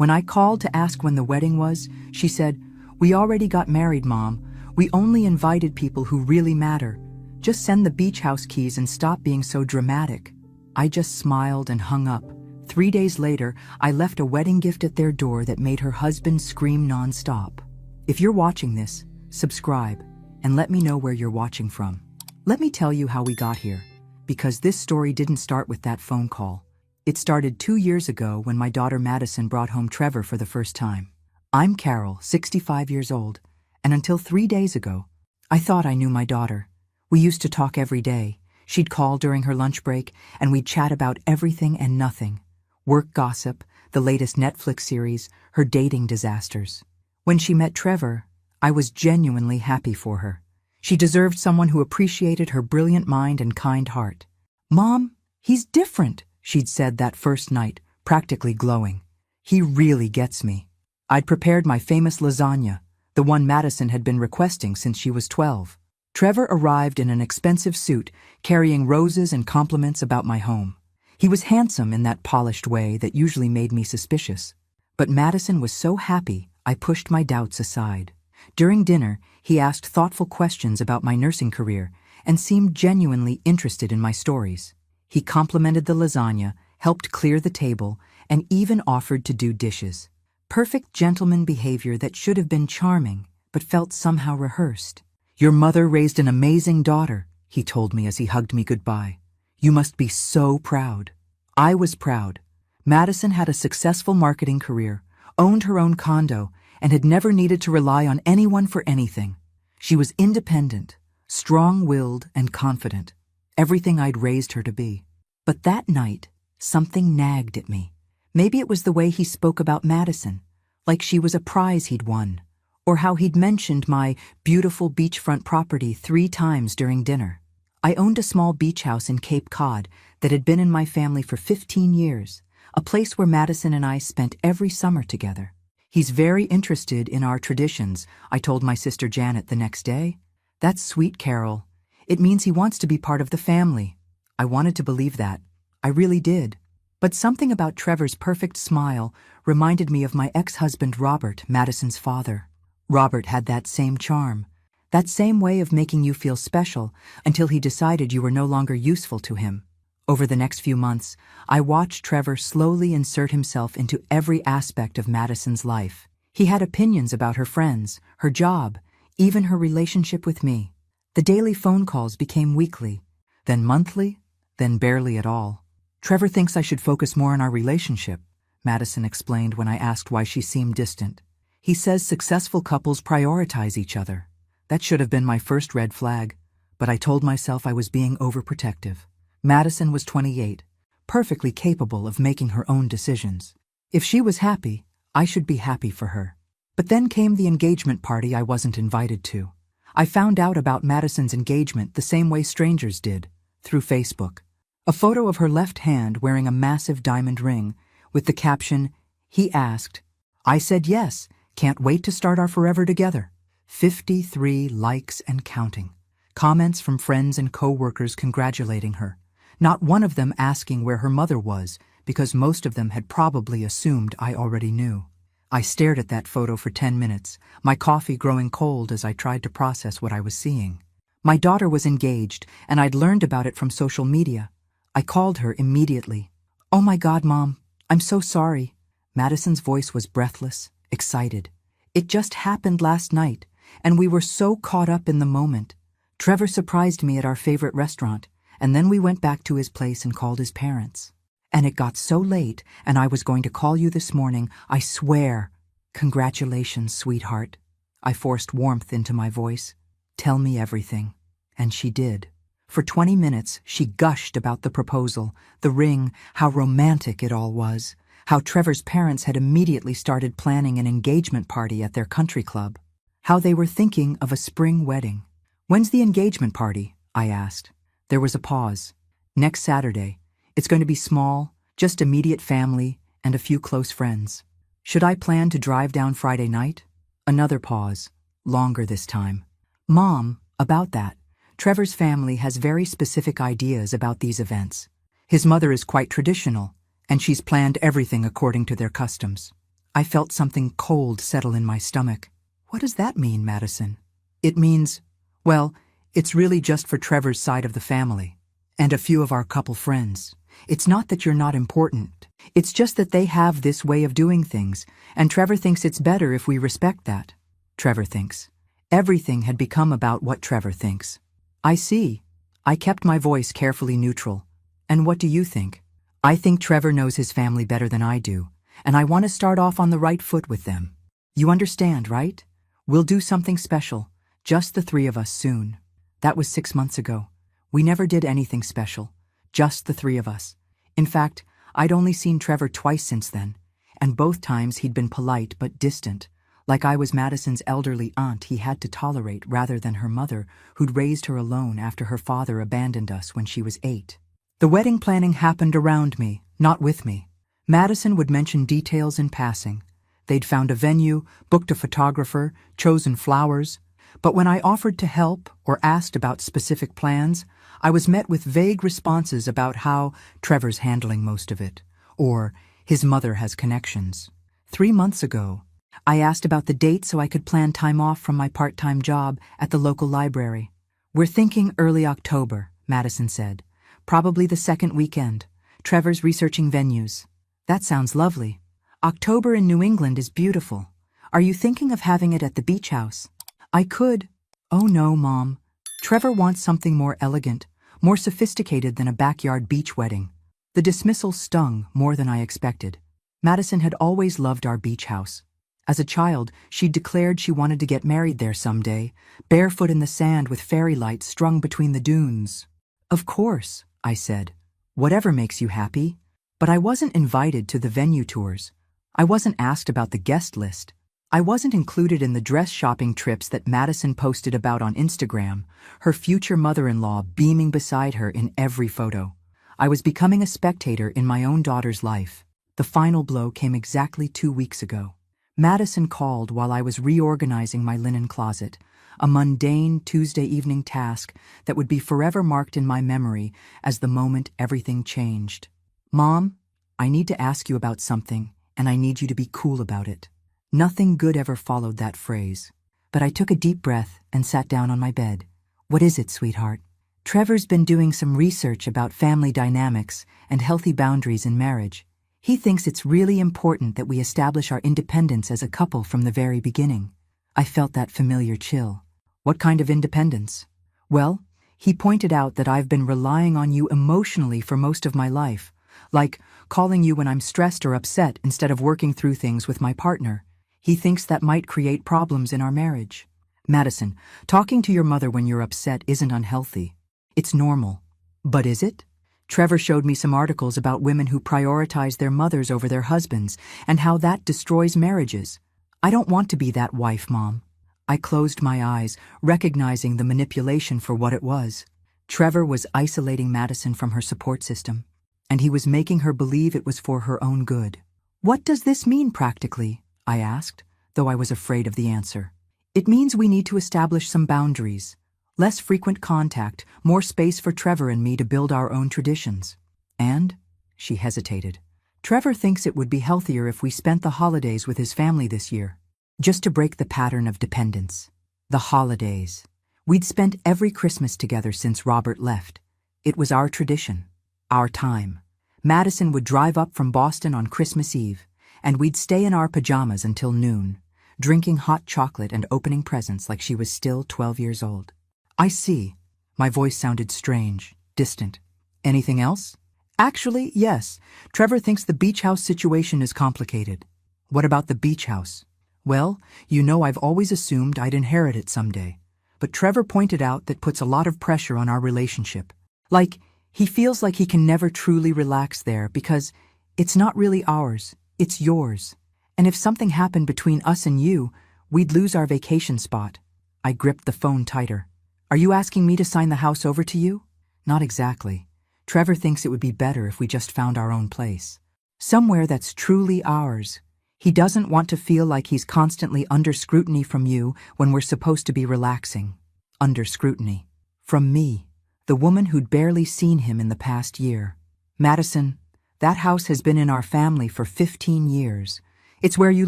When I called to ask when the wedding was, she said, "We already got married, Mom. We only invited people who really matter. Just send the beach house keys and stop being so dramatic." I just smiled and hung up. 3 days later, I left a wedding gift at their door that made her husband scream nonstop. If you're watching this, subscribe and let me know where you're watching from. Let me tell you how we got here, because this story didn't start with that phone call. It started 2 years ago when my daughter Madison brought home Trevor for the first time. I'm Carol, 65 years old, and until 3 days ago, I thought I knew my daughter. We used to talk every day. She'd call during her lunch break, and we'd chat about everything and nothing. Work gossip, the latest Netflix series, her dating disasters. When she met Trevor, I was genuinely happy for her. She deserved someone who appreciated her brilliant mind and kind heart. "Mom, he's different," she'd said that first night, practically glowing. "He really gets me." I'd prepared my famous lasagna, the one Madison had been requesting since she was 12. Trevor arrived in an expensive suit, carrying roses and compliments about my home. He was handsome in that polished way that usually made me suspicious. But Madison was so happy, I pushed my doubts aside. During dinner, he asked thoughtful questions about my nursing career and seemed genuinely interested in my stories. He complimented the lasagna, helped clear the table, and even offered to do dishes. Perfect gentleman behavior that should have been charming, but felt somehow rehearsed. "Your mother raised an amazing daughter," he told me as he hugged me goodbye. "You must be so proud." I was proud. Madison had a successful marketing career, owned her own condo, and had never needed to rely on anyone for anything. She was independent, strong-willed, and confident, everything I'd raised her to be. But that night, something nagged at me. Maybe it was the way he spoke about Madison, like she was a prize he'd won, or how he'd mentioned my beautiful beachfront property 3 times during dinner. I owned a small beach house in Cape Cod that had been in my family for 15 years, a place where Madison and I spent every summer together. "He's very interested in our traditions," I told my sister Janet the next day. "That's sweet, Carol. It means he wants to be part of the family." I wanted to believe that. I really did. But something about Trevor's perfect smile reminded me of my ex-husband Robert, Madison's father. Robert had that same charm, that same way of making you feel special until he decided you were no longer useful to him. Over the next few months, I watched Trevor slowly insert himself into every aspect of Madison's life. He had opinions about her friends, her job, even her relationship with me. The daily phone calls became weekly, then monthly, then barely at all. "Trevor thinks I should focus more on our relationship," Madison explained when I asked why she seemed distant. "He says successful couples prioritize each other." That should have been my first red flag, but I told myself I was being overprotective. Madison was 28, perfectly capable of making her own decisions. If she was happy, I should be happy for her. But then came the engagement party I wasn't invited to. I found out about Madison's engagement the same way strangers did, through Facebook. A photo of her left hand wearing a massive diamond ring, with the caption, "He asked." I said yes, can't wait to start our forever together. 53 likes and counting. Comments from friends and co-workers congratulating her. Not one of them asking where her mother was, because most of them had probably assumed I already knew. I stared at that photo for 10 minutes, my coffee growing cold as I tried to process what I was seeing. My daughter was engaged, and I'd learned about it from social media. I called her immediately. "Oh my God, Mom, I'm so sorry." Madison's voice was breathless, excited. "It just happened last night, and we were so caught up in the moment. Trevor surprised me at our favorite restaurant, and then we went back to his place and called his parents. And it got so late, and I was going to call you this morning, I swear." "Congratulations, sweetheart." I forced warmth into my voice. "Tell me everything." And she did. For 20 minutes, she gushed about the proposal, the ring, how romantic it all was, how Trevor's parents had immediately started planning an engagement party at their country club, how they were thinking of a spring wedding. "When's the engagement party?" I asked. There was a pause. "Next Saturday. It's going to be small, just immediate family and a few close friends." "Should I plan to drive down Friday night?" Another pause, longer this time. "Mom, about that. Trevor's family has very specific ideas about these events. His mother is quite traditional, and she's planned everything according to their customs." I felt something cold settle in my stomach. What does that mean, Madison? It means, well, it's really just for Trevor's side of the family. And a few of our couple friends. It's not that you're not important. It's just that they have this way of doing things, and Trevor thinks it's better if we respect that. Trevor thinks. Everything had become about what Trevor thinks. I see. I kept my voice carefully neutral. And what do you think? I think Trevor knows his family better than I do, and I want to start off on the right foot with them. You understand, right? We'll do something special, just the three of us soon. That was 6 months ago. We never did anything special, just the three of us. In fact, I'd only seen Trevor twice since then, and both times he'd been polite but distant, like I was Madison's elderly aunt he had to tolerate rather than her mother, who'd raised her alone after her father abandoned us when she was 8. The wedding planning happened around me, not with me. Madison would mention details in passing. They'd found a venue, booked a photographer, chosen flowers. But when I offered to help or asked about specific plans, I was met with vague responses about how Trevor's handling most of it, or his mother has connections. 3 months ago, I asked about the date so I could plan time off from my part-time job at the local library. We're thinking early October, Madison said. Probably the second weekend. Trevor's researching venues. That sounds lovely. October in New England is beautiful. Are you thinking of having it at the beach house? I could. Oh no, Mom. Trevor wants something more elegant, more sophisticated than a backyard beach wedding. The dismissal stung more than I expected. Madison had always loved our beach house. As a child, she'd declared she wanted to get married there someday, barefoot in the sand with fairy lights strung between the dunes. Of course, I said. Whatever makes you happy. But I wasn't invited to the venue tours. I wasn't asked about the guest list. I wasn't included in the dress shopping trips that Madison posted about on Instagram, her future mother-in-law beaming beside her in every photo. I was becoming a spectator in my own daughter's life. The final blow came exactly 2 weeks ago. Madison called while I was reorganizing my linen closet, a mundane Tuesday evening task that would be forever marked in my memory as the moment everything changed. Mom, I need to ask you about something, and I need you to be cool about it. Nothing good ever followed that phrase, but I took a deep breath and sat down on my bed. What is it, sweetheart? Trevor's been doing some research about family dynamics and healthy boundaries in marriage. He thinks it's really important that we establish our independence as a couple from the very beginning. I felt that familiar chill. What kind of independence? Well, he pointed out that I've been relying on you emotionally for most of my life, like calling you when I'm stressed or upset instead of working through things with my partner. He thinks that might create problems in our marriage. Madison, talking to your mother when you're upset isn't unhealthy. It's normal. But is it? Trevor showed me some articles about women who prioritize their mothers over their husbands and how that destroys marriages. I don't want to be that wife, Mom. I closed my eyes, recognizing the manipulation for what it was. Trevor was isolating Madison from her support system, and he was making her believe it was for her own good. What does this mean practically? I asked, though I was afraid of the answer. It means we need to establish some boundaries. Less frequent contact, more space for Trevor and me to build our own traditions. And, she hesitated, Trevor thinks it would be healthier if we spent the holidays with his family this year. Just to break the pattern of dependence. The holidays. We'd spent every Christmas together since Robert left. It was our tradition. Our time. Madison would drive up from Boston on Christmas Eve, and we'd stay in our pajamas until noon, drinking hot chocolate and opening presents like she was still 12 years old. I see. My voice sounded strange, distant. Anything else? Actually, yes. Trevor thinks the beach house situation is complicated. What about the beach house? Well, you know I've always assumed I'd inherit it someday. But Trevor pointed out that puts a lot of pressure on our relationship. Like, he feels like he can never truly relax there because it's not really ours. It's yours. And if something happened between us and you, we'd lose our vacation spot. I gripped the phone tighter. Are you asking me to sign the house over to you? Not exactly. Trevor thinks it would be better if we just found our own place. Somewhere that's truly ours. He doesn't want to feel like he's constantly under scrutiny from you when we're supposed to be relaxing. Under scrutiny. From me, the woman who'd barely seen him in the past year. Madison, that house has been in our family for 15 years. It's where you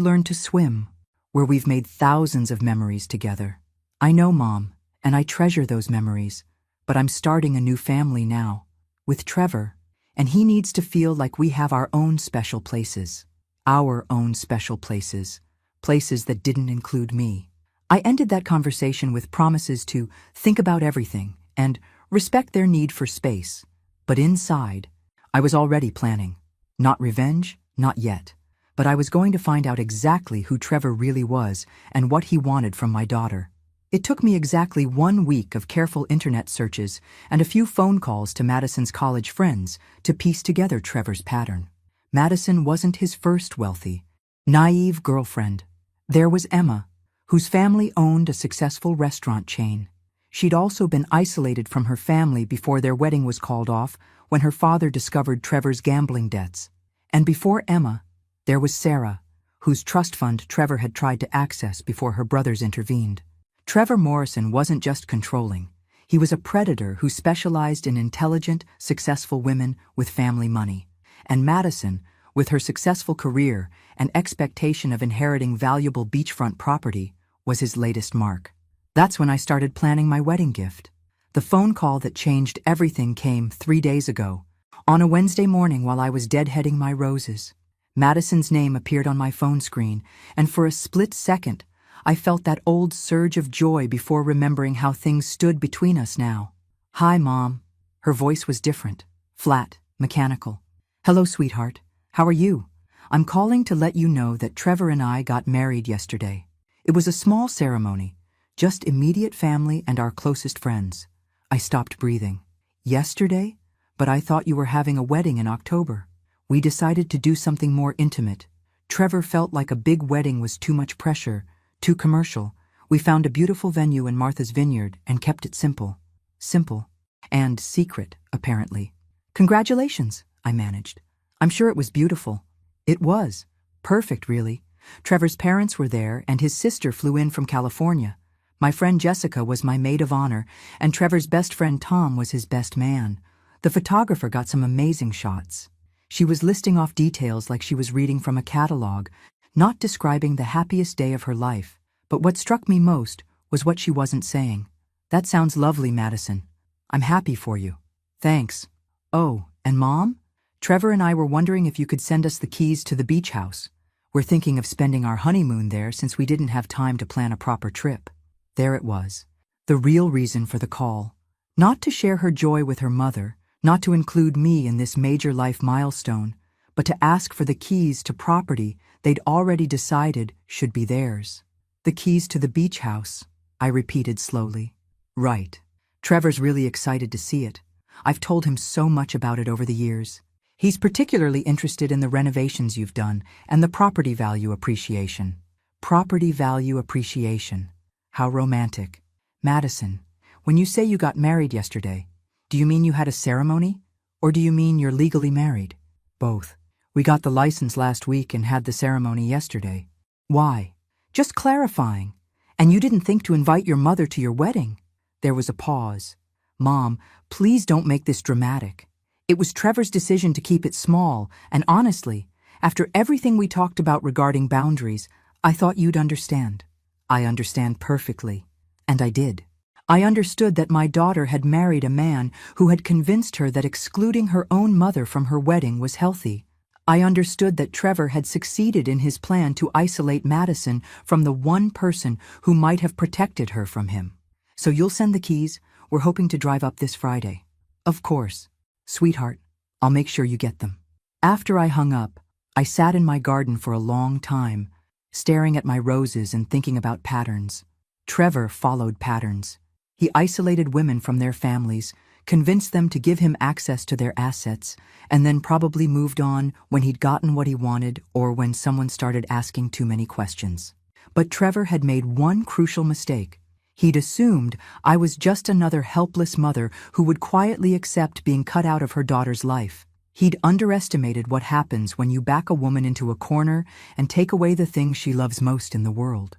learn to swim, where we've made thousands of memories together. I know, Mom, and I treasure those memories, but I'm starting a new family now, with Trevor, and he needs to feel like we have our own special places. Our own special places. Places that didn't include me. I ended that conversation with promises to think about everything and respect their need for space. But inside, I was already planning. Not revenge, not yet. But I was going to find out exactly who Trevor really was and what he wanted from my daughter. It took me exactly 1 week of careful internet searches and a few phone calls to Madison's college friends to piece together Trevor's pattern. Madison wasn't his first wealthy, naive girlfriend. There was Emma, whose family owned a successful restaurant chain. She'd also been isolated from her family before their wedding was called off when her father discovered Trevor's gambling debts. And before Emma, there was Sarah, whose trust fund Trevor had tried to access before her brothers intervened. Trevor Morrison wasn't just controlling. He was a predator who specialized in intelligent, successful women with family money. And Madison, with her successful career and expectation of inheriting valuable beachfront property, was his latest mark. That's when I started planning my wedding gift. The phone call that changed everything came 3 days ago, on a Wednesday morning while I was deadheading my roses. Madison's name appeared on my phone screen, and for a split second, I felt that old surge of joy before remembering how things stood between us now. "Hi, Mom." Her voice was different, flat, mechanical. "Hello, sweetheart. How are you? I'm calling to let you know that Trevor and I got married yesterday. It was a small ceremony, just immediate family and our closest friends." I stopped breathing. "Yesterday? But I thought you were having a wedding in October." "We decided to do something more intimate. Trevor felt like a big wedding was too much pressure, too commercial. We found a beautiful venue in Martha's Vineyard and kept it simple. Simple. And secret, apparently." "Congratulations," I managed. "I'm sure it was beautiful." "It was. Perfect, really. Trevor's parents were there and his sister flew in from California. My friend Jessica was my maid of honor, and Trevor's best friend Tom was his best man. The photographer got some amazing shots." She was listing off details like she was reading from a catalog, not describing the happiest day of her life. But what struck me most was what she wasn't saying. "That sounds lovely, Madison. I'm happy for you." "Thanks. Oh, and Mom? Trevor and I were wondering if you could send us the keys to the beach house. We're thinking of spending our honeymoon there since we didn't have time to plan a proper trip." There it was. The real reason for the call. Not to share her joy with her mother, not to include me in this major life milestone, but to ask for the keys to property they'd already decided should be theirs. "The keys to the beach house," I repeated slowly. "Right. Trevor's really excited to see it. I've told him so much about it over the years. He's particularly interested in the renovations you've done and the property value appreciation." Property value appreciation. How romantic. "Madison, when you say you got married yesterday, do you mean you had a ceremony? Or do you mean you're legally married?" "Both. We got the license last week and had the ceremony yesterday." "Why?" "Just clarifying. And you didn't think to invite your mother to your wedding?" There was a pause. "Mom, please don't make this dramatic. It was Trevor's decision to keep it small, and honestly, after everything we talked about regarding boundaries, I thought you'd understand." "I understand perfectly." And I did. I understood that my daughter had married a man who had convinced her that excluding her own mother from her wedding was healthy. I understood that Trevor had succeeded in his plan to isolate Madison from the one person who might have protected her from him. "So you'll send the keys? We're hoping to drive up this Friday." "Of course. Sweetheart, I'll make sure you get them." After I hung up, I sat in my garden for a long time, staring at my roses and thinking about patterns. Trevor followed patterns. He isolated women from their families, convinced them to give him access to their assets, and then probably moved on when he'd gotten what he wanted or when someone started asking too many questions. But Trevor had made one crucial mistake. He'd assumed I was just another helpless mother who would quietly accept being cut out of her daughter's life. He'd underestimated what happens when you back a woman into a corner and take away the thing she loves most in the world.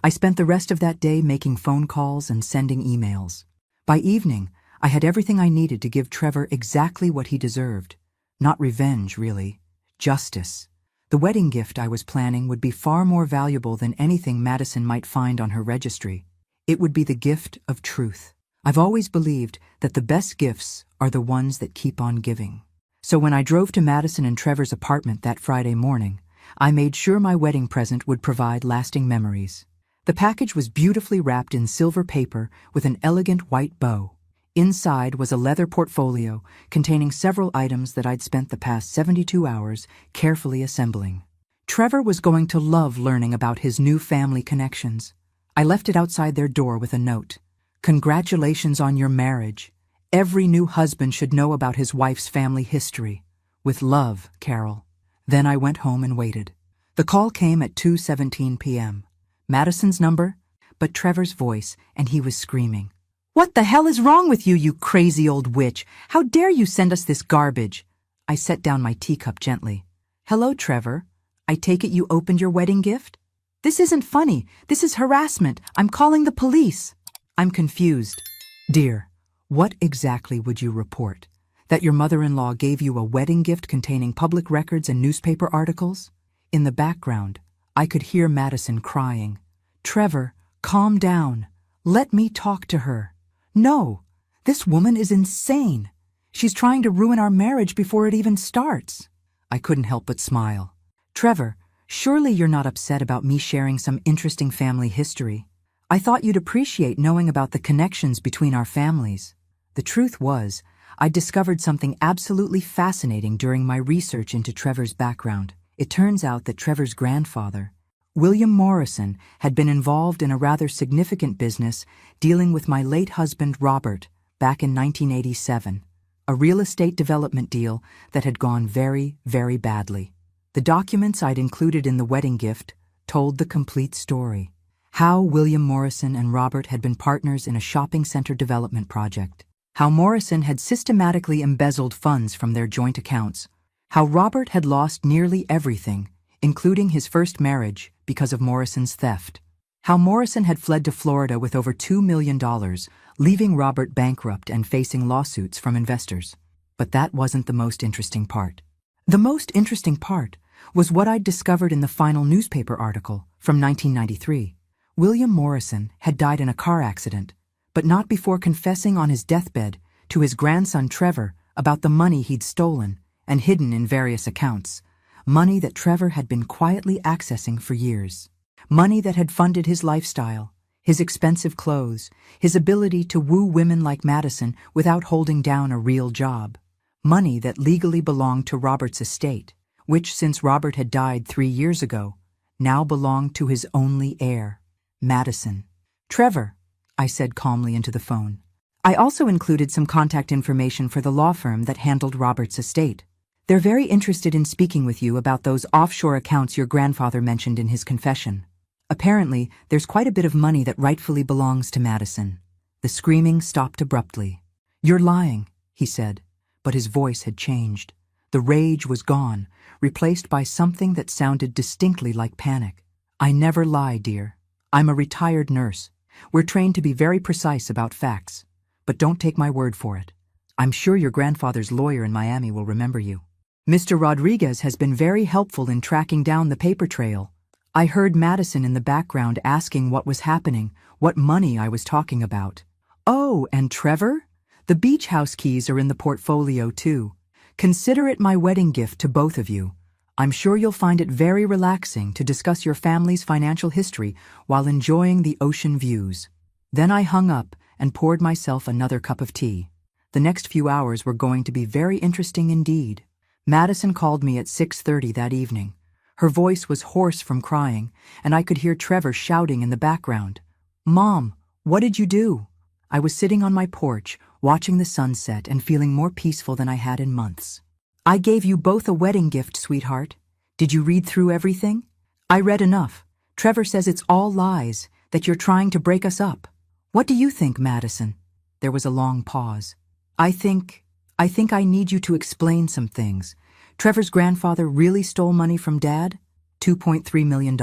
I spent the rest of that day making phone calls and sending emails. By evening, I had everything I needed to give Trevor exactly what he deserved. Not revenge, really. Justice. The wedding gift I was planning would be far more valuable than anything Madison might find on her registry. It would be the gift of truth. I've always believed that the best gifts are the ones that keep on giving. So when I drove to Madison and Trevor's apartment that Friday morning, I made sure my wedding present would provide lasting memories. The package was beautifully wrapped in silver paper with an elegant white bow. Inside was a leather portfolio containing several items that I'd spent the past 72 hours carefully assembling. Trevor was going to love learning about his new family connections. I left it outside their door with a note. "Congratulations on your marriage. Every new husband should know about his wife's family history. With love, Carol." Then I went home and waited. The call came at 2:17 p.m. Madison's number, but Trevor's voice, and he was screaming. "What the hell is wrong with you, you crazy old witch? How dare you send us this garbage?" I set down my teacup gently. "Hello, Trevor. I take it you opened your wedding gift? This isn't funny. This is harassment. I'm calling the police." "I'm confused." "Dear, what exactly would you report? That your mother-in-law gave you a wedding gift containing public records and newspaper articles?" In the background, I could hear Madison crying. "Trevor, calm down. Let me talk to her." "No, this woman is insane. She's trying to ruin our marriage before it even starts." I couldn't help but smile. "Trevor, surely you're not upset about me sharing some interesting family history. I thought you'd appreciate knowing about the connections between our families." The truth was, I discovered something absolutely fascinating during my research into Trevor's background. It turns out that Trevor's grandfather, William Morrison, had been involved in a rather significant business dealing with my late husband Robert back in 1987, a real estate development deal that had gone very, very badly. The documents I'd included in the wedding gift told the complete story. How William Morrison and Robert had been partners in a shopping center development project. How Morrison had systematically embezzled funds from their joint accounts. How Robert had lost nearly everything, including his first marriage, because of Morrison's theft. How Morrison had fled to Florida with over $2 million, leaving Robert bankrupt and facing lawsuits from investors. But that wasn't the most interesting part. The most interesting part was what I'd discovered in the final newspaper article from 1993. William Morrison had died in a car accident, but not before confessing on his deathbed to his grandson Trevor about the money he'd stolen and hidden in various accounts. Money that Trevor had been quietly accessing for years. Money that had funded his lifestyle, his expensive clothes, his ability to woo women like Madison without holding down a real job. Money that legally belonged to Robert's estate, which, since Robert had died 3 years ago, now belonged to his only heir, Madison. "Trevor," I said calmly into the phone. "I also included some contact information for the law firm that handled Robert's estate. They're very interested in speaking with you about those offshore accounts your grandfather mentioned in his confession. Apparently, there's quite a bit of money that rightfully belongs to Madison." The screaming stopped abruptly. "You're lying," he said, but his voice had changed. The rage was gone, replaced by something that sounded distinctly like panic. "I never lie, dear. I'm a retired nurse. We're trained to be very precise about facts. But don't take my word for it. I'm sure your grandfather's lawyer in Miami will remember you. Mr. Rodriguez has been very helpful in tracking down the paper trail." I heard Madison in the background asking what was happening, what money I was talking about. "Oh, and Trevor? The beach house keys are in the portfolio too. Consider it my wedding gift to both of you. I'm sure you'll find it very relaxing to discuss your family's financial history while enjoying the ocean views." Then I hung up and poured myself another cup of tea. The next few hours were going to be very interesting indeed. Madison called me at 6:30 that evening. Her voice was hoarse from crying, and I could hear Trevor shouting in the background. "Mom, what did you do?" I was sitting on my porch, watching the sunset and feeling more peaceful than I had in months. "I gave you both a wedding gift, sweetheart. Did you read through everything?" "I read enough. Trevor says it's all lies, that you're trying to break us up." "What do you think, Madison?" There was a long pause. I think I need you to explain some things. Trevor's grandfather really stole money from Dad? $2.3 million,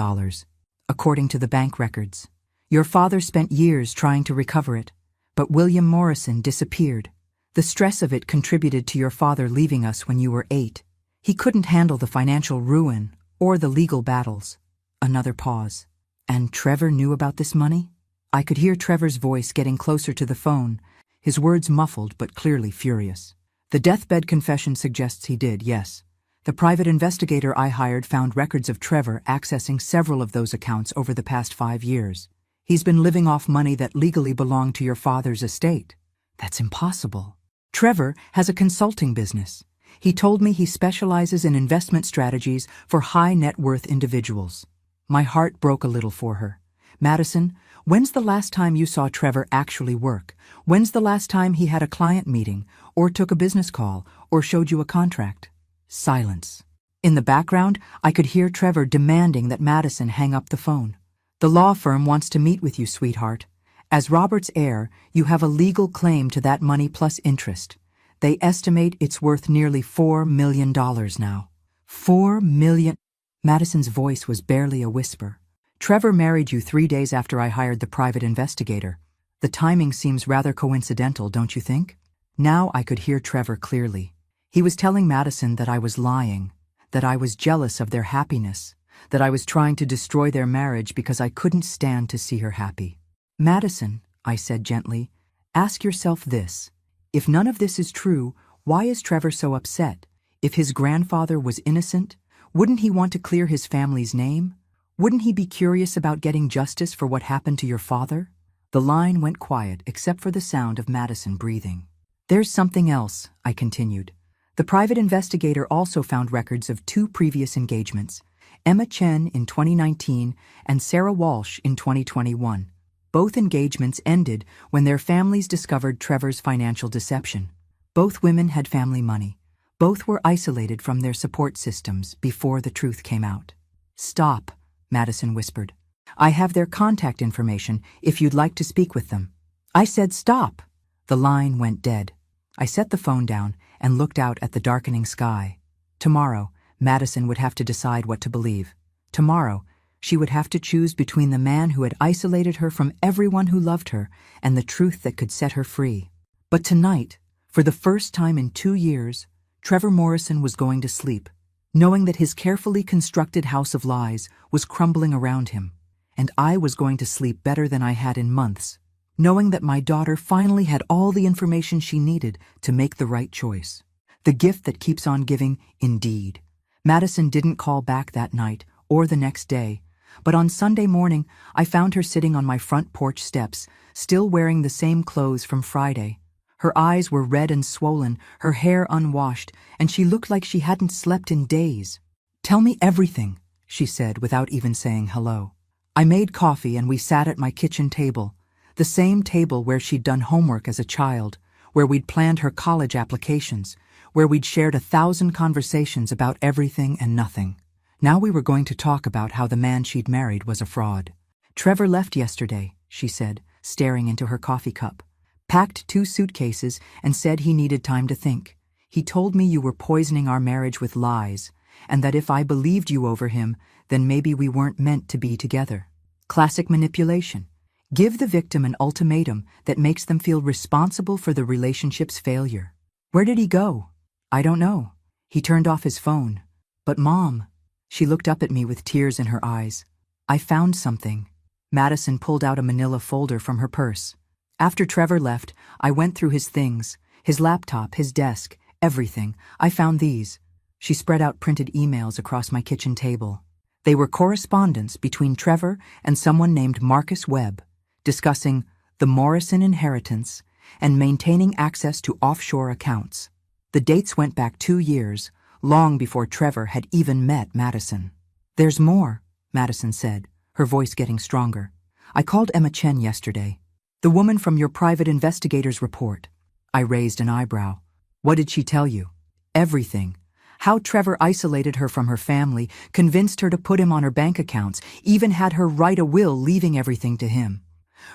according to the bank records. Your father spent years trying to recover it, but William Morrison disappeared. The stress of it contributed to your father leaving us when you were 8. He couldn't handle the financial ruin Or the legal battles. Another pause. And Trevor knew about this money? I could hear Trevor's voice getting closer to the phone, his words muffled but clearly furious. The deathbed confession suggests he did, yes. The private investigator I hired found records of Trevor accessing several of those accounts over the past 5 years. He's been living off money that legally belonged to your father's estate. That's impossible. Trevor has a consulting business. He told me he specializes in investment strategies for high net worth individuals. My heart broke a little for her. Madison, when's the last time you saw Trevor actually work? When's the last time he had a client meeting, or took a business call, or showed you a contract? Silence. In the background, I could hear Trevor demanding that Madison hang up the phone. The law firm wants to meet with you, sweetheart. As Robert's heir, you have a legal claim to that money plus interest. They estimate it's worth nearly $4 million now. $4 million. Madison's voice was barely a whisper. Trevor married you 3 days after I hired the private investigator. The timing seems rather coincidental, don't you think? Now I could hear Trevor clearly. He was telling Madison that I was lying, that I was jealous of their happiness, that I was trying to destroy their marriage because I couldn't stand to see her happy. Madison, I said gently, ask yourself this. If none of this is true, why is Trevor so upset? If his grandfather was innocent, wouldn't he want to clear his family's name? Wouldn't he be curious about getting justice for what happened to your father? The line went quiet except for the sound of Madison breathing. There's something else, I continued. The private investigator also found records of 2 previous engagements, Emma Chen in 2019 and Sarah Walsh in 2021. Both engagements ended when their families discovered Trevor's financial deception. Both women had family money. Both were isolated from their support systems before the truth came out. Stop, Madison whispered. I have their contact information if you'd like to speak with them. I said stop. The line went dead. I set the phone down and looked out at the darkening sky. Tomorrow, Madison would have to decide what to believe. Tomorrow, she would have to choose between the man who had isolated her from everyone who loved her and the truth that could set her free. But tonight, for the first time in 2 years, Trevor Morrison was going to sleep, knowing that his carefully constructed house of lies was crumbling around him, and I was going to sleep better than I had in months, knowing that my daughter finally had all the information she needed to make the right choice. The gift that keeps on giving, indeed. Madison didn't call back that night or the next day, but on Sunday morning I found her sitting on my front porch steps, still wearing the same clothes from Friday. Her eyes were red and swollen, her hair unwashed, and she looked like she hadn't slept in days. Tell me everything, she said without even saying hello. I made coffee and we sat at my kitchen table, the same table where she'd done homework as a child, where we'd planned her college applications, where we'd shared 1,000 conversations about everything and nothing. Now we were going to talk about how the man she'd married was a fraud. Trevor left yesterday, she said, staring into her coffee cup. Packed 2 suitcases and said he needed time to think. He told me you were poisoning our marriage with lies, and that if I believed you over him, then maybe we weren't meant to be together. Classic manipulation. Give the victim an ultimatum that makes them feel responsible for the relationship's failure. Where did he go? I don't know. He turned off his phone. But Mom, she looked up at me with tears in her eyes. I found something. Madison pulled out a manila folder from her purse. After Trevor left, I went through his things, his laptop, his desk, everything. I found these. She spread out printed emails across my kitchen table. They were correspondence between Trevor and someone named Marcus Webb, discussing the Morrison inheritance and maintaining access to offshore accounts. The dates went back 2 years, long before Trevor had even met Madison. There's more, Madison said, her voice getting stronger. I called Emma Chen yesterday. The woman from your private investigator's report. I raised an eyebrow. What did she tell you? Everything. How Trevor isolated her from her family, convinced her to put him on her bank accounts, even had her write a will leaving everything to him.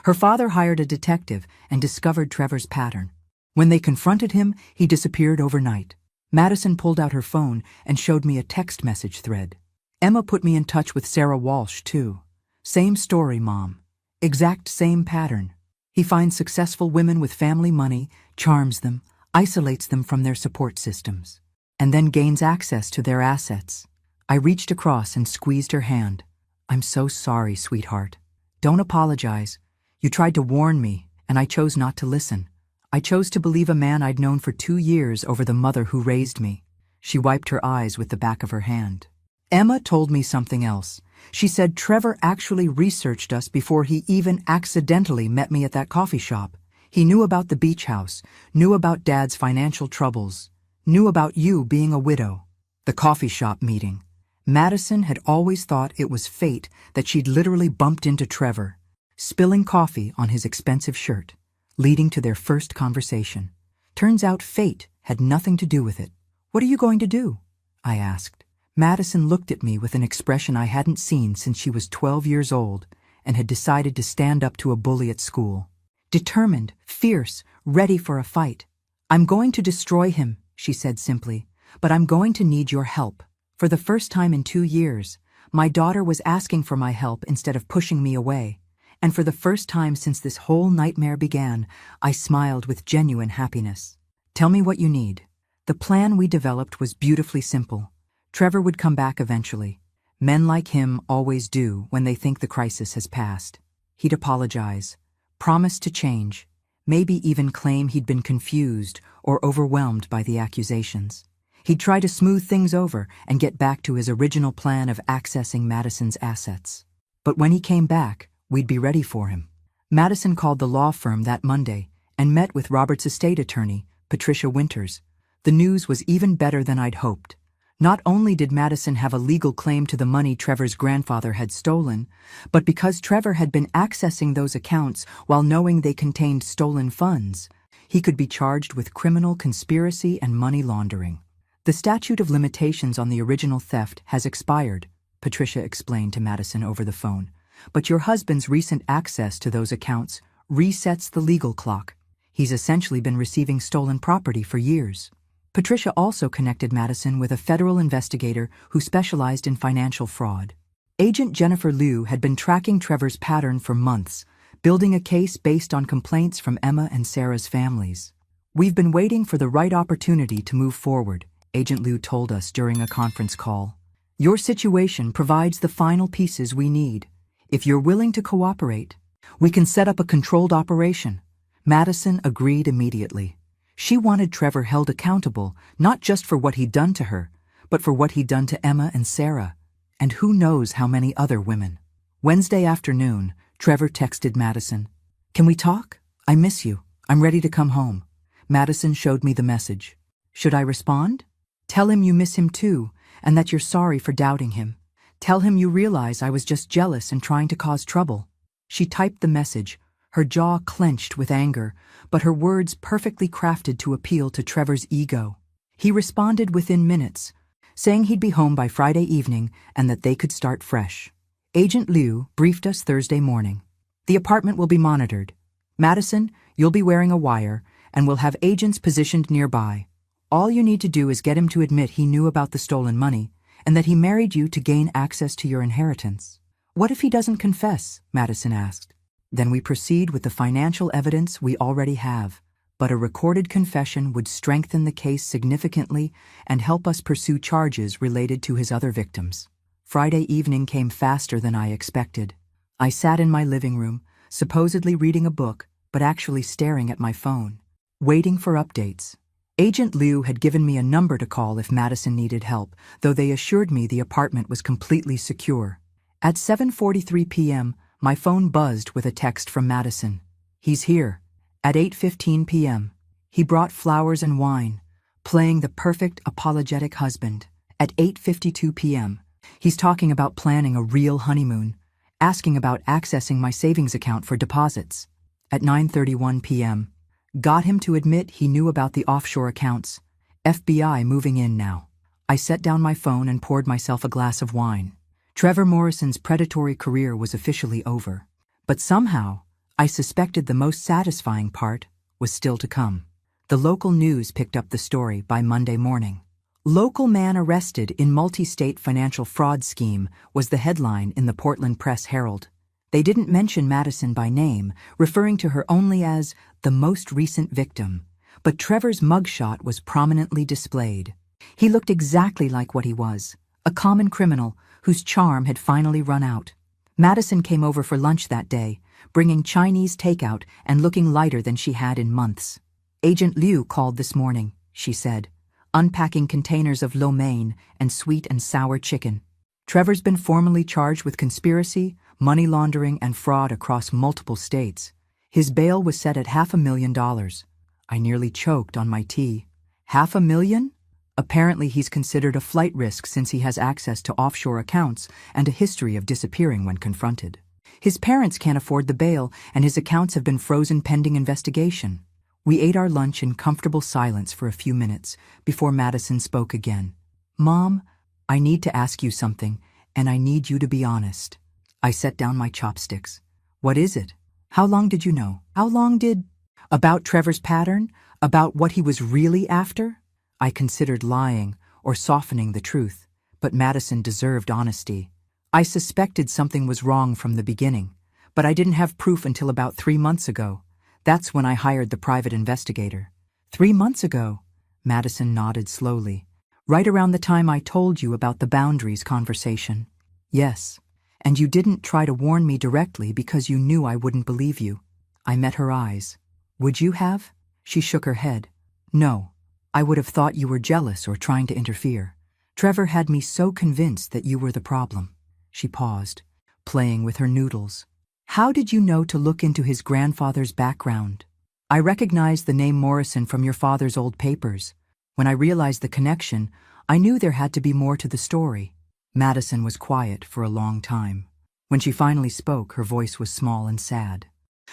Her father hired a detective and discovered Trevor's pattern. When they confronted him, he disappeared overnight. Madison pulled out her phone and showed me a text message thread. Emma put me in touch with Sarah Walsh, too. Same story, Mom. Exact same pattern. He finds successful women with family money, charms them, isolates them from their support systems, and then gains access to their assets. I reached across and squeezed her hand. I'm so sorry, sweetheart. Don't apologize. You tried to warn me, and I chose not to listen. I chose to believe a man I'd known for 2 years over the mother who raised me. She wiped her eyes with the back of her hand. Emma told me something else. She said Trevor actually researched us before he even accidentally met me at that coffee shop. He knew about the beach house, knew about Dad's financial troubles, knew about you being a widow. The coffee shop meeting. Madison had always thought it was fate that she'd literally bumped into Trevor, spilling coffee on his expensive shirt, leading to their first conversation. Turns out fate had nothing to do with it. What are you going to do? I asked. Madison looked at me with an expression I hadn't seen since she was 12 years old and had decided to stand up to a bully at school. Determined, fierce, ready for a fight. I'm going to destroy him, she said simply, but I'm going to need your help. For the first time in 2 years, my daughter was asking for my help instead of pushing me away. And for the first time since this whole nightmare began, I smiled with genuine happiness. Tell me what you need. The plan we developed was beautifully simple. Trevor would come back eventually. Men like him always do when they think the crisis has passed. He'd apologize, promise to change, maybe even claim he'd been confused or overwhelmed by the accusations. He'd try to smooth things over and get back to his original plan of accessing Madison's assets. But when he came back, we'd be ready for him. Madison called the law firm that Monday and met with Robert's estate attorney, Patricia Winters. The news was even better than I'd hoped. Not only did Madison have a legal claim to the money Trevor's grandfather had stolen, but because Trevor had been accessing those accounts while knowing they contained stolen funds, he could be charged with criminal conspiracy and money laundering. The statute of limitations on the original theft has expired, Patricia explained to Madison over the phone, but your husband's recent access to those accounts resets the legal clock. He's essentially been receiving stolen property for years. Patricia also connected Madison with a federal investigator who specialized in financial fraud. Agent Jennifer Liu had been tracking Trevor's pattern for months, building a case based on complaints from Emma and Sarah's families. We've been waiting for the right opportunity to move forward, Agent Liu told us during a conference call. Your situation provides the final pieces we need. If you're willing to cooperate, we can set up a controlled operation. Madison agreed immediately. She wanted Trevor held accountable, not just for what he'd done to her, but for what he'd done to Emma and Sarah, and who knows how many other women. Wednesday afternoon, Trevor texted Madison. Can we talk? I miss you. I'm ready to come home. Madison showed me the message. Should I respond? Tell him you miss him too, and that you're sorry for doubting him. Tell him you realize I was just jealous and trying to cause trouble. She typed the message, her jaw clenched with anger, but her words perfectly crafted to appeal to Trevor's ego. He responded within minutes, saying he'd be home by Friday evening and that they could start fresh. Agent Liu briefed us Thursday morning. The apartment will be monitored. Madison, you'll be wearing a wire, and we'll have agents positioned nearby. All you need to do is get him to admit he knew about the stolen money and that he married you to gain access to your inheritance. What if he doesn't confess? Madison asked. Then we proceed with the financial evidence we already have, but a recorded confession would strengthen the case significantly and help us pursue charges related to his other victims. Friday evening came faster than I expected. I sat in my living room, supposedly reading a book, but actually staring at my phone, waiting for updates. Agent Liu had given me a number to call if Madison needed help, though they assured me the apartment was completely secure. At 7:43 p.m., my phone buzzed with a text from Madison. He's here. At 8:15 p.m., he brought flowers and wine, playing the perfect apologetic husband. At 8:52 p.m., he's talking about planning a real honeymoon, asking about accessing my savings account for deposits. At 9:31 p.m., got him to admit he knew about the offshore accounts. FBI moving in now. I set down my phone and poured myself a glass of wine. Trevor Morrison's predatory career was officially over. But somehow, I suspected the most satisfying part was still to come. The local news picked up the story by Monday morning. Local man arrested in multi-state financial fraud scheme was the headline in the Portland Press-Herald. They didn't mention Madison by name, referring to her only as the most recent victim. But Trevor's mugshot was prominently displayed. He looked exactly like what he was, a a common criminal whose charm had finally run out. Madison came over for lunch that day, bringing Chinese takeout and looking lighter than she had in months. "Agent Liu called this morning," she said, unpacking containers of lo mein and sweet and sour chicken. "Trevor's been formally charged with conspiracy, money laundering, and fraud across multiple states. His bail was set at $500,000. I nearly choked on my tea. $500,000? Apparently he's considered a flight risk since he has access to offshore accounts and a history of disappearing when confronted. His parents can't afford the bail, and his accounts have been frozen pending investigation." We ate our lunch in comfortable silence for a few minutes before Madison spoke again. "Mom, I need to ask you something, and I need you to be honest." I set down my chopsticks. "What is it? How long did you know? How long did—" "About Trevor's pattern? About what he was really after?" I considered lying or softening the truth, but Madison deserved honesty. "I suspected something was wrong from the beginning, but I didn't have proof until about 3 months ago. That's when I hired the private investigator." 3 months ago? Madison nodded slowly. "Right around the time I told you about the boundaries conversation." "Yes, and you didn't try to warn me directly because you knew I wouldn't believe you." I met her eyes. "Would you have?" She shook her head. "No. I would have thought you were jealous or trying to interfere. Trevor had me so convinced that you were the problem." She paused, playing with her noodles. "How did you know to look into his grandfather's background?" "I recognized the name Morrison from your father's old papers. When I realized the connection, I knew there had to be more to the story." Madison was quiet for a long time. When she finally spoke, her voice was small and sad.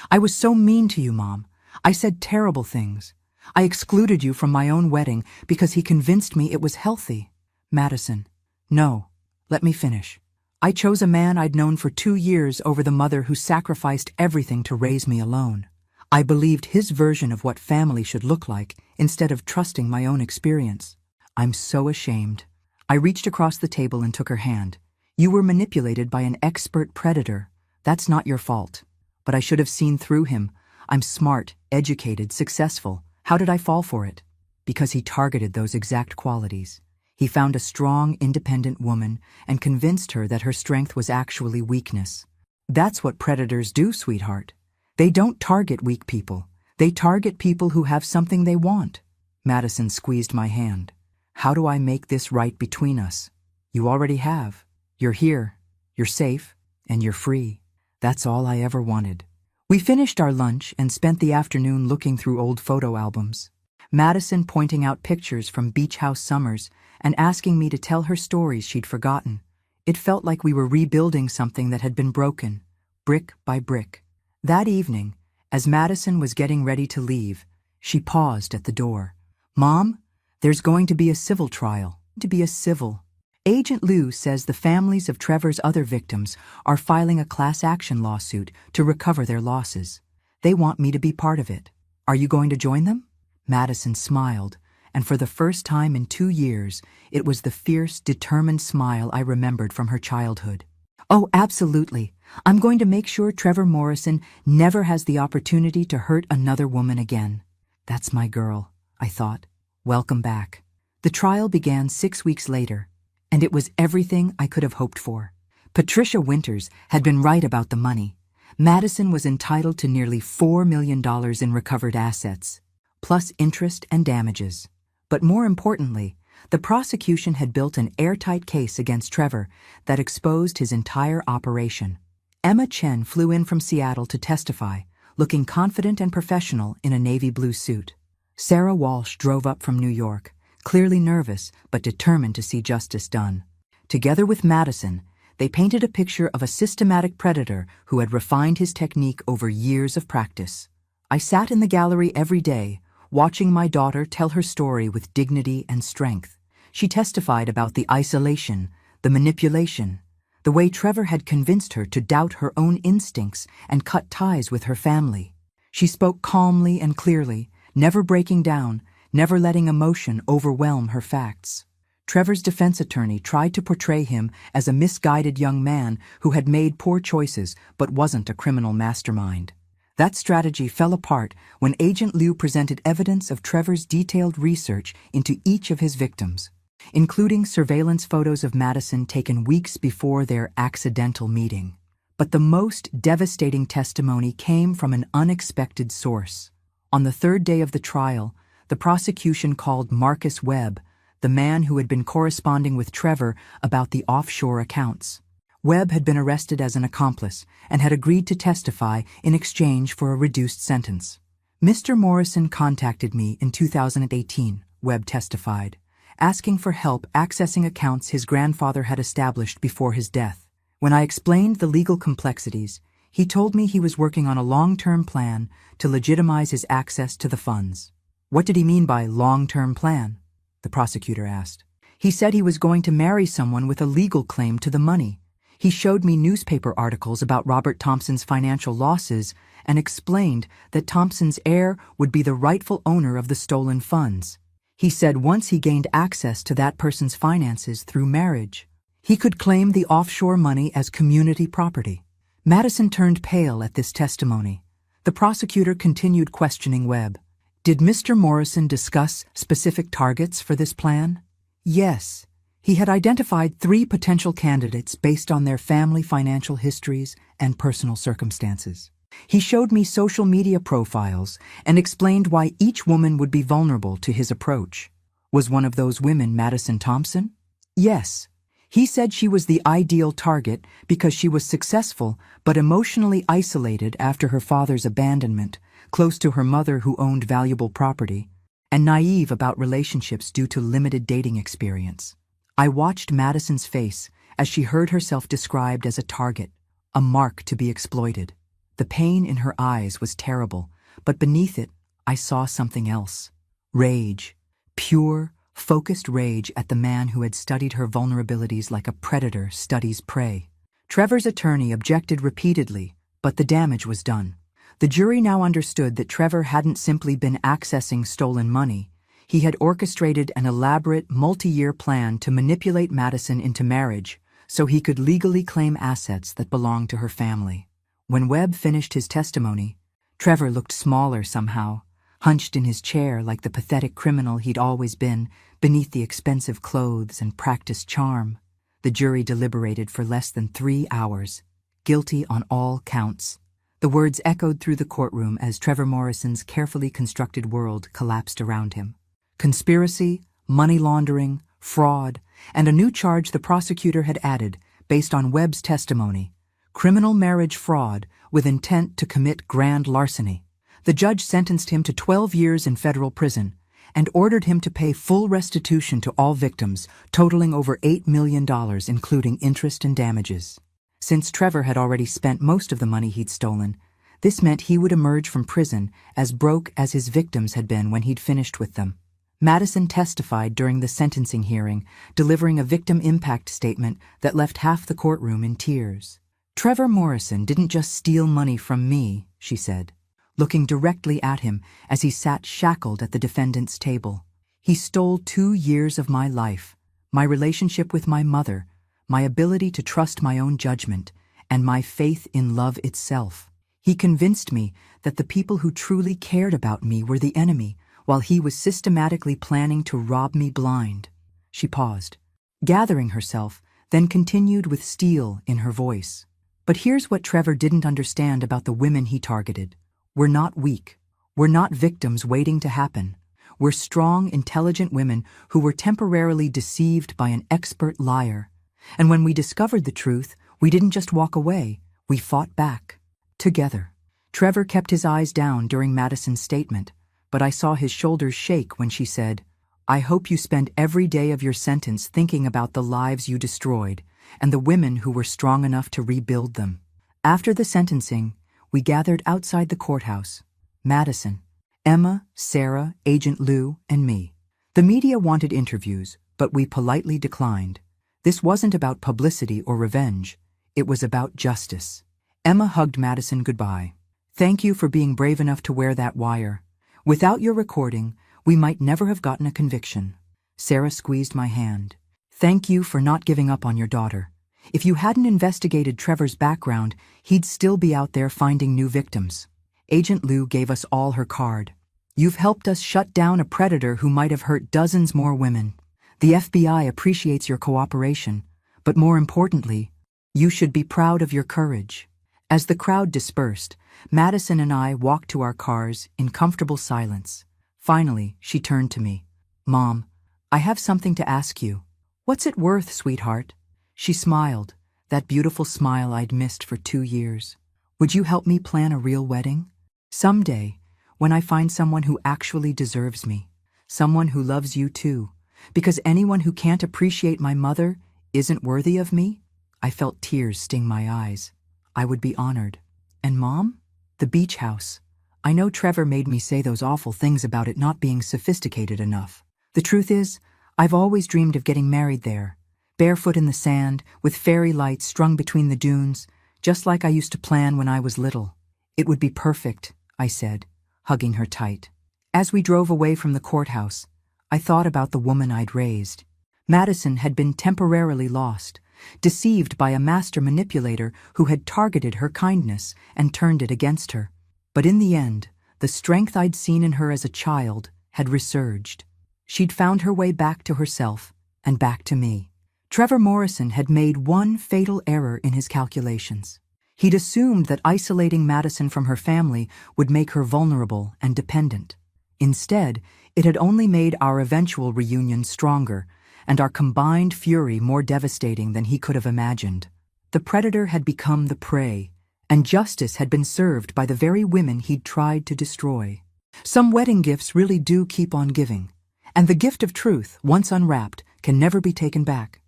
"I was so mean to you, Mom. I said terrible things. I excluded you from my own wedding because he convinced me it was healthy." "Madison, no. Let me finish. I chose a man I'd known for 2 years over the mother who sacrificed everything to raise me alone. I believed his version of what family should look like instead of trusting my own experience. I'm so ashamed." I reached across the table and took her hand. "You were manipulated by an expert predator. That's not your fault. But I should have seen through him. I'm smart, educated, successful. How did I fall for it? Because he targeted those exact qualities. He found a strong, independent woman and convinced her that her strength was actually weakness. That's what predators do, sweetheart. They don't target weak people. They target people who have something they want." Madison squeezed my hand. "How do I make this right between us? You already have. You're here, you're safe, and you're free. That's all I ever wanted." We finished our lunch and spent the afternoon looking through old photo albums. Madison pointing out pictures from beach house summers and asking me to tell her stories she'd forgotten. It felt like we were rebuilding something that had been broken, brick by brick. That evening, as Madison was getting ready to leave, she paused at the door. "Mom, there's going to be a civil trial." "To be a civil." "Agent Liu says the families of Trevor's other victims are filing a class action lawsuit to recover their losses. They want me to be part of it. Are you going to join them?" Madison smiled, and for the first time in 2 years, it was the fierce, determined smile I remembered from her childhood. "Oh, absolutely. I'm going to make sure Trevor Morrison never has the opportunity to hurt another woman again." That's my girl, I thought. Welcome back. The trial began 6 weeks later, and it was everything I could have hoped for. Patricia Winters had been right about the money. Madison was entitled to nearly $4 million in recovered assets, plus interest and damages. But more importantly, the prosecution had built an airtight case against Trevor that exposed his entire operation. Emma Chen flew in from Seattle to testify, looking confident and professional in a navy blue suit. Sarah Walsh drove up from New York, clearly nervous but determined to see justice done. Together with Madison, they painted a picture of a systematic predator who had refined his technique over years of practice. I sat in the gallery every day, watching my daughter tell her story with dignity and strength. She testified about the isolation, the manipulation, the way Trevor had convinced her to doubt her own instincts and cut ties with her family. She spoke calmly and clearly, never breaking down, never letting emotion overwhelm her facts. Trevor's defense attorney tried to portray him as a misguided young man who had made poor choices but wasn't a criminal mastermind. That strategy fell apart when Agent Liu presented evidence of Trevor's detailed research into each of his victims. including surveillance photos of Madison taken weeks before their accidental meeting. But the most devastating testimony came from an unexpected source. On the third day of the trial, the prosecution called Marcus Webb, the man who had been corresponding with Trevor about the offshore accounts. Webb had been arrested as an accomplice and had agreed to testify in exchange for a reduced sentence. Mr. Morrison contacted me in 2018, Webb testified, asking for help accessing accounts his grandfather had established before his death. When I explained the legal complexities, he told me he was working on a long-term plan to legitimize his access to the funds. What did he mean by long-term plan? The prosecutor asked. He said he was going to marry someone with a legal claim to the money. He showed me newspaper articles about Robert Thompson's financial losses and explained that Thompson's heir would be the rightful owner of the stolen funds. He said once he gained access to that person's finances through marriage, he could claim the offshore money as community property. Madison turned pale at this testimony. The prosecutor continued questioning Webb. Did Mr. Morrison discuss specific targets for this plan? Yes. He had identified 3 potential candidates based on their family financial histories and personal circumstances. He showed me social media profiles and explained why each woman would be vulnerable to his approach. Was one of those women Madison Thompson? Yes. He said she was the ideal target because she was successful but emotionally isolated after her father's abandonment, close to her mother who owned valuable property, and naive about relationships due to limited dating experience. I watched Madison's face as she heard herself described as a target, a mark to be exploited. The pain in her eyes was terrible, but beneath it, I saw something else. Rage. Pure, focused rage at the man who had studied her vulnerabilities like a predator studies prey. Trevor's attorney objected repeatedly, but the damage was done. The jury now understood that Trevor hadn't simply been accessing stolen money. He had orchestrated an elaborate, multi-year plan to manipulate Madison into marriage so he could legally claim assets that belonged to her family. When Webb finished his testimony, Trevor looked smaller somehow, hunched in his chair like the pathetic criminal he'd always been beneath the expensive clothes and practiced charm. The jury deliberated for less than 3 hours, guilty on all counts. The words echoed through the courtroom as Trevor Morrison's carefully constructed world collapsed around him. Conspiracy, money laundering, fraud, and a new charge the prosecutor had added based on Webb's testimony: criminal marriage fraud with intent to commit grand larceny. The judge sentenced him to 12 years in federal prison and ordered him to pay full restitution to all victims, totaling over $8 million, including interest and damages. Since Trevor had already spent most of the money he'd stolen, this meant he would emerge from prison as broke as his victims had been when he'd finished with them. Madison testified during the sentencing hearing, delivering a victim impact statement that left half the courtroom in tears. Trevor Morrison didn't just steal money from me, she said, looking directly at him as he sat shackled at the defendant's table. He stole 2 years of my life, my relationship with my mother, my ability to trust my own judgment, and my faith in love itself. He convinced me that the people who truly cared about me were the enemy, while he was systematically planning to rob me blind. She paused, gathering herself, then continued with steel in her voice. But here's what Trevor didn't understand about the women he targeted. We're not weak. We're not victims waiting to happen. We're strong, intelligent women who were temporarily deceived by an expert liar. And when we discovered the truth, we didn't just walk away, we fought back. Together. Trevor kept his eyes down during Madison's statement, but I saw his shoulders shake when she said, "I hope you spend every day of your sentence thinking about the lives you destroyed and the women who were strong enough to rebuild them." After the sentencing, we gathered outside the courthouse. Madison, Emma, Sarah, Agent Lou, and me. The media wanted interviews, but we politely declined. This wasn't about publicity or revenge. It was about justice. Emma hugged Madison goodbye. "Thank you for being brave enough to wear that wire. Without your recording, we might never have gotten a conviction." Sarah squeezed my hand. "Thank you for not giving up on your daughter. If you hadn't investigated Trevor's background, he'd still be out there finding new victims." Agent Lou gave us all her card. "You've helped us shut down a predator who might have hurt dozens more women." The FBI appreciates your cooperation, but more importantly, you should be proud of your courage." As the crowd dispersed, Madison and I walked to our cars in comfortable silence. Finally, she turned to me. "Mom, I have something to ask you." "What's it worth, sweetheart?" She smiled, that beautiful smile I'd missed for 2 years. "Would you help me plan a real wedding? Someday, when I find someone who actually deserves me, someone who loves you too, because anyone who can't appreciate my mother isn't worthy of me?" I felt tears sting my eyes. "I would be honored." "And Mom?" "The beach house. I know Trevor made me say those awful things about it not being sophisticated enough. The truth is, I've always dreamed of getting married there, barefoot in the sand, with fairy lights strung between the dunes, just like I used to plan when I was little." "It would be perfect," I said, hugging her tight. As we drove away from the courthouse, I thought about the woman I'd raised. Madison had been temporarily lost, deceived by a master manipulator who had targeted her kindness and turned it against her. But in the end, the strength I'd seen in her as a child had resurged. She'd found her way back to herself and back to me. Trevor Morrison had made one fatal error in his calculations. He'd assumed that isolating Madison from her family would make her vulnerable and dependent. Instead, it had only made our eventual reunion stronger and our combined fury more devastating than he could have imagined. The predator had become the prey, and justice had been served by the very women he'd tried to destroy. Some wedding gifts really do keep on giving, and the gift of truth, once unwrapped, can never be taken back.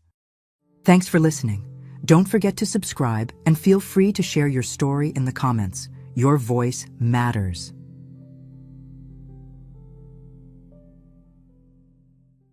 Thanks for listening. Don't forget to subscribe and feel free to share your story in the comments. Your voice matters.